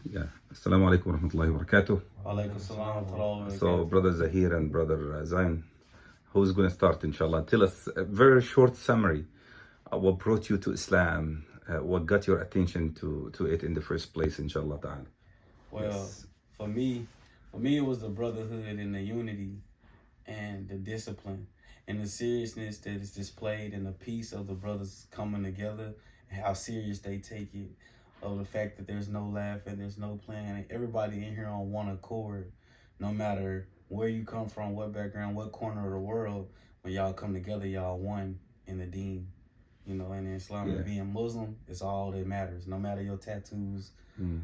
Yeah. Assalamu alaikum wa rahmatullahi wa barakatuh. Alaikum salam wa rahmatullahi So, wa barakatuh. brother Zahir and brother Zain, who's going to start, inshallah? Tell us a very short summary. What brought you to Islam? What got your attention to it in the first place, inshallah ta'ala? Well, Yes. for me, it was the brotherhood and the unity and the discipline and the seriousness that is displayed in the peace of the brothers coming together and how serious they take it. Of the fact that there's no laughing, there's no playing. Everybody in here on one accord, no matter where you come from, what background, what corner of the world. When y'all come together, y'all one in the deen. And in Islam, Yeah. and being Muslim is all that matters. No matter your tattoos,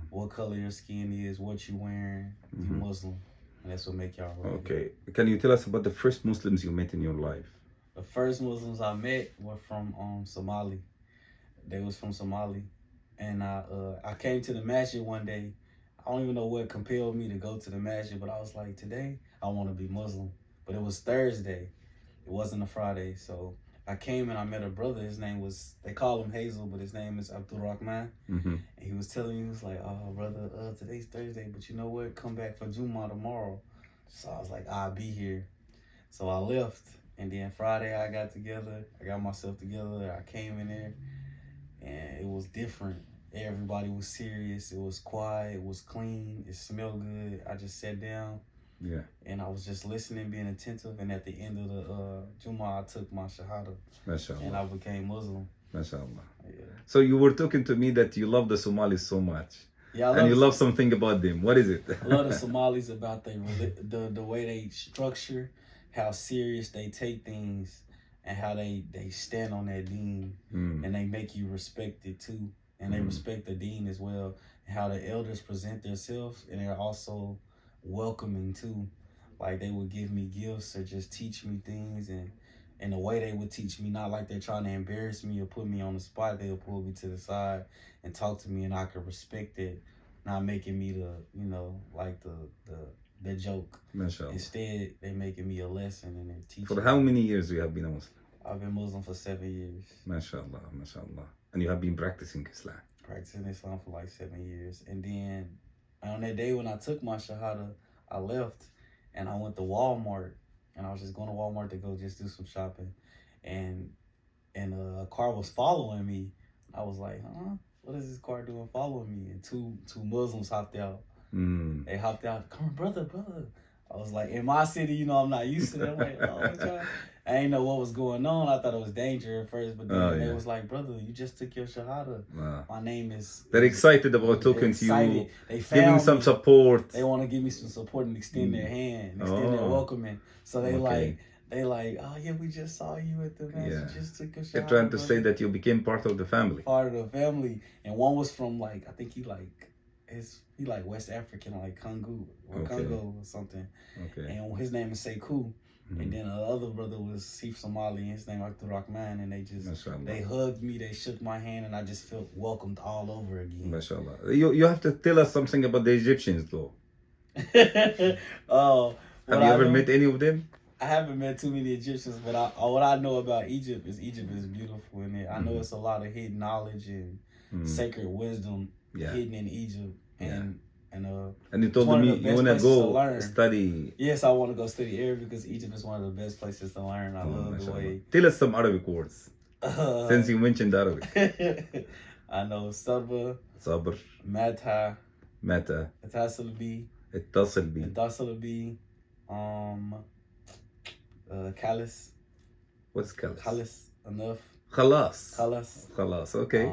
what color your skin is, what you wearing, you Muslim. And that's what make y'all right. Okay. Can you tell us about the first Muslims you met in your life? The first Muslims I met were from Somali. They was from Somali. And I came to the masjid one day. I don't even know what compelled me to go to the masjid, but I was like, today I want to be Muslim. But it was Thursday. It wasn't a Friday. So I came and I met a brother. His name was, they call him Hazel, but his name is Abdul Rahman. And he was telling me, he was like, oh, brother, today's Thursday, but you know what? Come back for Jumu'ah tomorrow. So I was like, I'll be here. So I left. And then Friday I got myself together. I came in there and it was different. Everybody was serious. It was quiet. It was clean. It smelled good. I just sat down. Yeah. And I was just listening, being attentive. And at the end of the Jumu'ah, I took my Shahada. MashaAllah. And I became Muslim. MashaAllah. Yeah. So you were talking to me that you love the Somalis so much. Yeah, and you love something about them. What is it? I love the Somalis about the way they structure, how serious they take things, and how they stand on that deen, and they make you respect it too, and they respect the deen as well, and how the elders present themselves, and they're also welcoming too. Like they would give me gifts or just teach me things, and the way they would teach me, not like they're trying to embarrass me or put me on the spot. They'll pull me to the side and talk to me, and I could respect it, not making me like the joke. MashaAllah. Instead, they making me a lesson and they're teaching. For how many years you have been a Muslim? I've been Muslim for 7 years. MashaAllah, MashaAllah. And you have been practicing Islam? Practicing Islam for like 7 years. And then on that day when I took my Shahada, I left and I went to Walmart. And I was just going to Walmart to go just do some shopping. And a car was following me. I was like, huh? What is this car doing following me? And two Muslims hopped out. They hopped out. Come on, brother. I was like, in my city, I'm not used to that. I'm like, oh, I didn't know what was going on. I thought it was danger at first, but then they was like, brother, you just took your Shahada. My name is... They're excited about talking to you, they giving some support. They want to give me some support and extend their hand, extend their welcoming. So they like, oh yeah, we just saw you at the match. You just took a Shahada. They're trying to say that you became part of the family. Part of the family. And one was from I think he West African, like Congo or Congo or something. Okay. And his name is Sekou. And then the other brother was Somali, and his name Abdul Rahman, and they hugged me, they shook my hand, and I just felt welcomed all over again. MashaAllah. You have to tell us something about the Egyptians though. Have you ever met any of them? I haven't met too many Egyptians, but what I know about Egypt is beautiful in it. I know it's a lot of hidden knowledge and sacred wisdom hidden in Egypt. And you told me you want to go study. Yes, I want to go study Arabic because Egypt is one of the best places to learn. I love the way. Tell us some Arabic words, since you mentioned Arabic. I know sabr, mata, اتصل بي, callous. What's callous? Callous, enough. خلاص. Okay.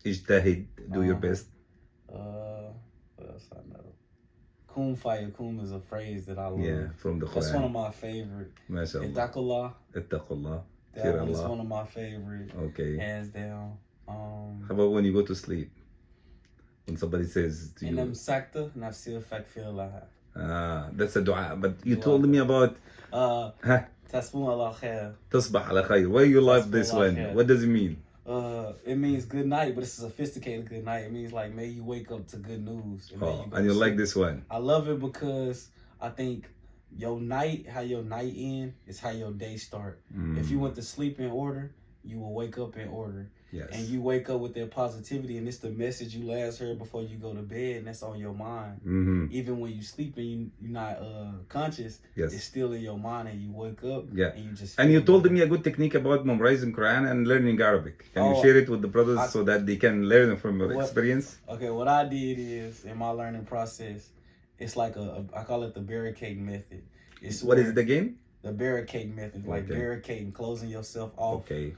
اجتهد, do your best. What else I know? Kum fayakum is a phrase that I love. Yeah, from the Quran. That's one of my favorite. MashaAllah. Ittaqullah. That one is one of my favorite. Okay. Hands down. How about when you go to sleep? When somebody says to you, sakta nafsi fakfir laha. that's a dua. But you told me about tasbih ala khair. Tasbih ala khair. Why you like this one? What does it mean? It means good night, but it's a sophisticated good night. It means like, may you wake up to good news. And you like this one? I love it because I think how your night end is how your day start. If you went to sleep in order, you will wake up in order. Yes. And you wake up with that positivity, and it's the message you last heard before you go to bed, and that's on your mind. Even when you sleep and you're not conscious, Yes. it's still in your mind, and you wake up Yeah. and you just. And you told me a good technique about memorizing Quran and learning Arabic. Can you share it with the brothers so that they can learn from your experience? Okay, what I did is in my learning process, it's like I call it the barricade method. What is it again? The barricade method, like barricading, closing yourself off. Okay.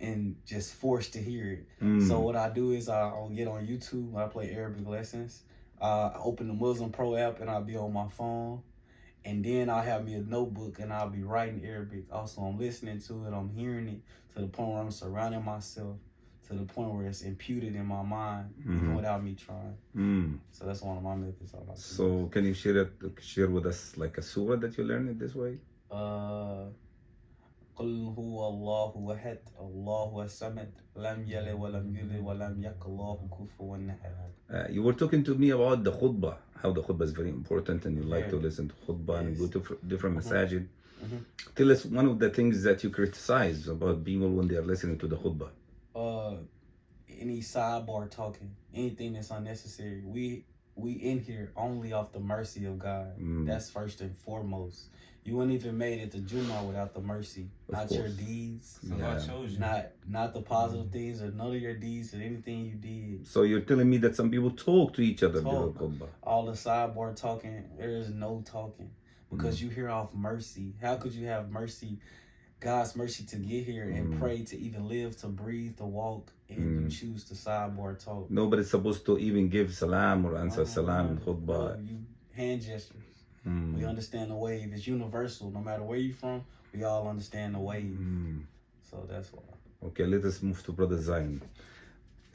And just forced to hear it. So what I do is I'll get on YouTube when I play Arabic lessons. I open the Muslim Pro app and I'll be on my phone. And then I'll have me a notebook and I'll be writing Arabic. Also, I'm listening to it, I'm hearing it to the point where I'm surrounding myself, to the point where it's imputed in my mind, even without me trying. So that's one of my methods. So can you share with us like a surah that you learned it this way? قل هو الله أحد الله الصمد لم يلد ولم يولد ولم يكن له كفوا أحد. You were talking to me about the khutbah, how the khutbah is very important and you like to listen to khutbah and go to different masajid. Tell us one of the things that you criticize about people when they are listening to the khutbah. Any sidebar talking, anything that's unnecessary. We in here only off the mercy of God. That's first and foremost. You wouldn't even made it to Juma without the mercy, not your deeds. So God chose you. Not the positive things or none of your deeds or anything you did. So you're telling me that some people talk to each other during khutbah. All the sidebar talking, there is no talking because you hear off mercy. How could you have mercy, God's mercy to get here and pray, to even live, to breathe, to walk, and you choose to sidebar talk? Nobody's supposed to even give salam or answer salam in khutbah. You hand gestures. We understand the wave. It's universal. No matter where you're from, we all understand the wave. So that's why. Okay, let us move to Brother Zion.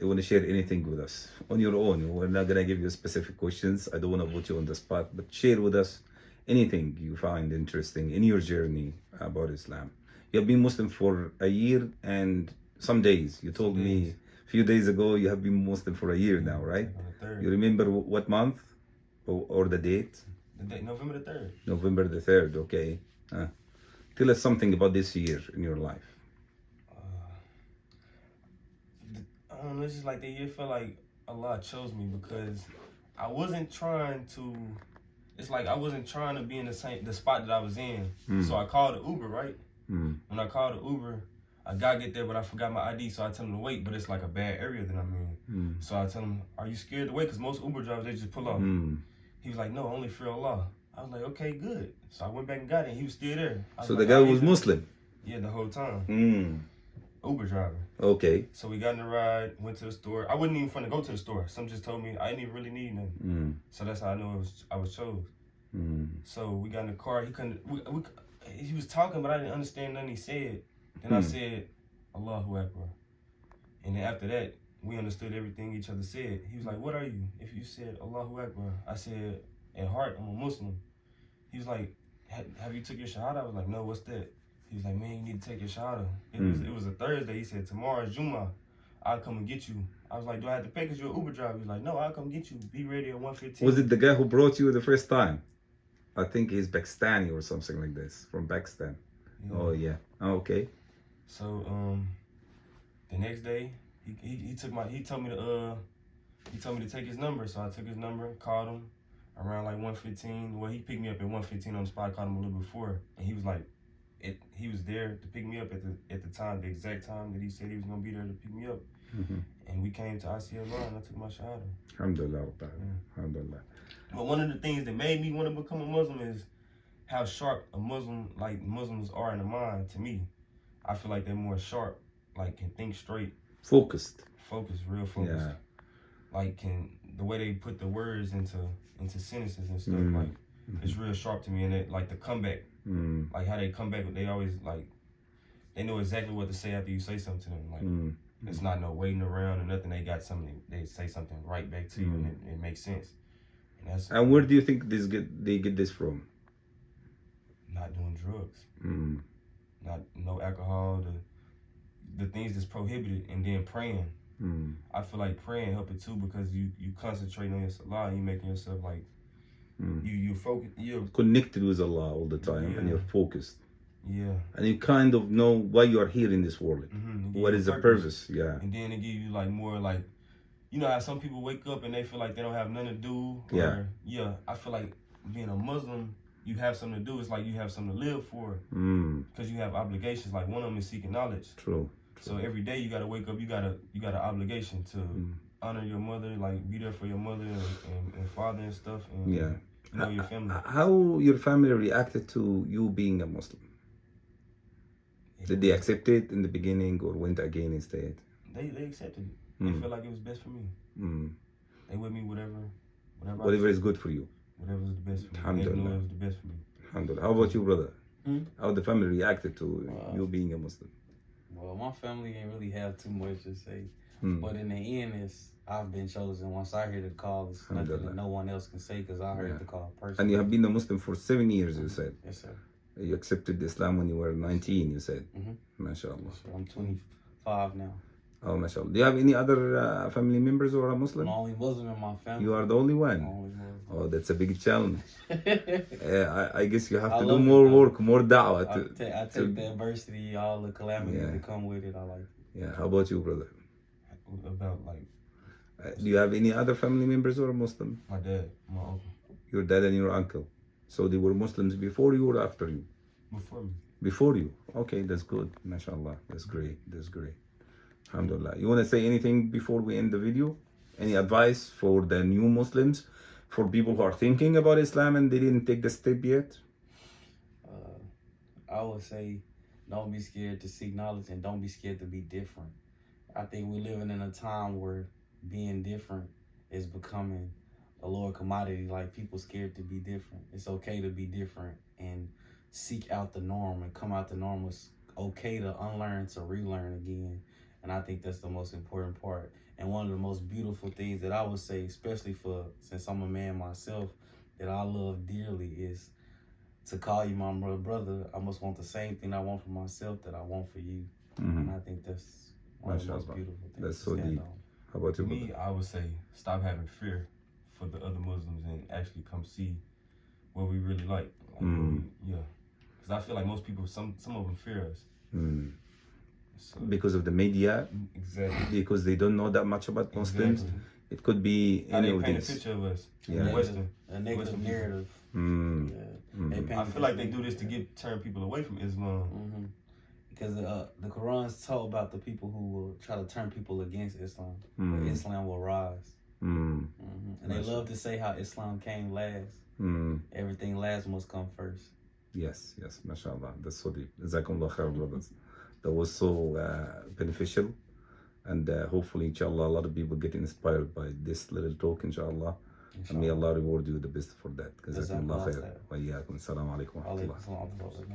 You want to share anything with us on your own? We're not going to give you specific questions. I don't want to put you on the spot, but share with us anything you find interesting in your journey about Islam. You have been Muslim for a year and some days. You told me a few days ago you have been Muslim for a year now, right? You remember what month or the date? November the 3rd. November the 3rd, okay. Tell us something about this year in your life. I don't know, it's just like the year felt like Allah chose me because I wasn't trying to, it's like I wasn't trying to be in the spot that I was in. So I called the Uber, right? When I called the Uber, I gotta get there, but I forgot my ID, so I tell him to wait, but it's like a bad area that I'm in. So I tell him, are you scared to wait? Because most Uber drivers, they just pull off. He was like, no, only fear Allah. I was like, okay, good. So I went back and got it, and he was still there. So the guy was Muslim? Yeah, the whole time. Uber driver. Okay. So we got in the ride, went to the store. I wasn't even finna go to the store. Some just told me I didn't even really need nothing. So that's how I knew I was chose. So we got in the car. He couldn't. He was talking, but I didn't understand nothing he said. Then I said, Allahu Akbar. And then after that, we understood everything each other said. He was like, what are you? If you said Allahu Akbar, I said, at heart, I'm a Muslim. He was like, have you took your shahada? I was like, no, what's that? He was like, man, you need to take your shahada. It was a Thursday. He said, tomorrow is Juma. I'll come and get you. I was like, do I have to pay because you're an Uber driver? He was like, no, I'll come get you. Be ready at 1:15. Was it the guy who brought you the first time? I think he's Pakistani or something like this, from Pakistan. Yeah. Oh, yeah. Oh, okay. So, the next day, he told me to take his number. So I took his number, called him around like 1:15. Well, he picked me up at 1:15 on the spot. I called him a little before, and he was like, he was there to pick me up at the time, the exact time that he said he was gonna be there to pick me up. And we came to ICLR, and I took my shahada. Alhamdulillah. Alhamdulillah. But one of the things that made me want to become a Muslim is how sharp Muslims are in the mind. To me, I feel like they're more sharp, like can think straight, focused, real focused. Yeah. Like the way they put the words into sentences and stuff, like it's real sharp to me. And it, like the comeback, like how they come back, they always like they know exactly what to say after you say something to them. Like it's not no waiting around or nothing. They got something. They say something right back to you, and it makes sense. And where do you think they get this from? Not doing drugs, no alcohol, the things that's prohibited, and then praying. I feel like praying help it too because you concentrate on your salah and you making yourself like you focus, you're connected with Allah all the time and you're focused. Yeah. And you kind of know why you are here in this world. What is the purpose? Yeah. And then it give you like more like, you know how some people wake up and they feel like they don't have nothing to do. Yeah. I feel like being a Muslim, you have something to do. It's like you have something to live for. Because you have obligations. Like one of them is seeking knowledge. True. So every day you gotta wake up. You got an obligation to honor your mother, like be there for your mother and father and stuff. And Yeah. you know your family. How your family reacted to you being a Muslim? Did they accept it in the beginning or went against it? They accepted it. They felt like it was best for me. They with me Whatever is good for you. Whatever was the best for me. Alhamdulillah. They knew it was the best for me. Alhamdulillah. How about you, brother? How the family reacted to you being a Muslim? Well, my family ain't really have too much to say. But in the end, I've been chosen. Once I hear the call, it's nothing that no one else can say because I heard the call personally. And you have been a Muslim for 7 years, you said? Yes, sir. You accepted Islam when you were 19, you said? MashaAllah. Yes, sir. I'm 25 now. Oh, mashallah. Do you have any other family members who are Muslim? I'm the only Muslim in my family. You are the only one? Only Muslim. Oh, that's a big challenge. I guess you have to do more work, more da'wah. I take the adversity, all the calamities that come with it. I like it. Yeah, how about you, brother? About like... do you have any other family members who are Muslim? My dad, my uncle. Your dad and your uncle. So they were Muslims before you or after you? Before me. Before you. Okay, that's good. MashaAllah. That's great. That's great. Alhamdulillah. You want to say anything before we end the video? Any advice for the new Muslims? For people who are thinking about Islam and they didn't take the step yet? I would say don't be scared to seek knowledge and don't be scared to be different. I think we're living in a time where being different is becoming a lower commodity. Like people scared to be different. It's okay to be different and seek out the norm and come out the norm. It's okay to unlearn, to relearn again. And I think that's the most important part. And one of the most beautiful things that I would say, especially since I'm a man myself, that I love dearly is to call you my brother. I must want the same thing I want for myself that I want for you. And I think that's one of the most beautiful things. That's so deep. How about you, brother? Me, I would say stop having fear for the other Muslims and actually come see what we really like. Yeah. Because I feel like most people, some of them fear us. So, because of the media, exactly. Because they don't know that much about Muslims. It could be any of these. They paint these. a picture of us. Yeah. Western. A negative narrative. I feel like they do this to turn people away from Islam. Because the Quran's told about the people who will try to turn people against Islam. But Islam will rise. And they love to say how Islam came last. Everything last must come first. Yes, mashallah. That's so deep. Jazakumullah khair, brothers. That was so beneficial. And hopefully, inshallah, a lot of people get inspired by this little talk, inshallah. And may Allah reward you the best for that. Jazakumullah khair. Wa iyyakum. Assalamu alaikum wa rahmatullah.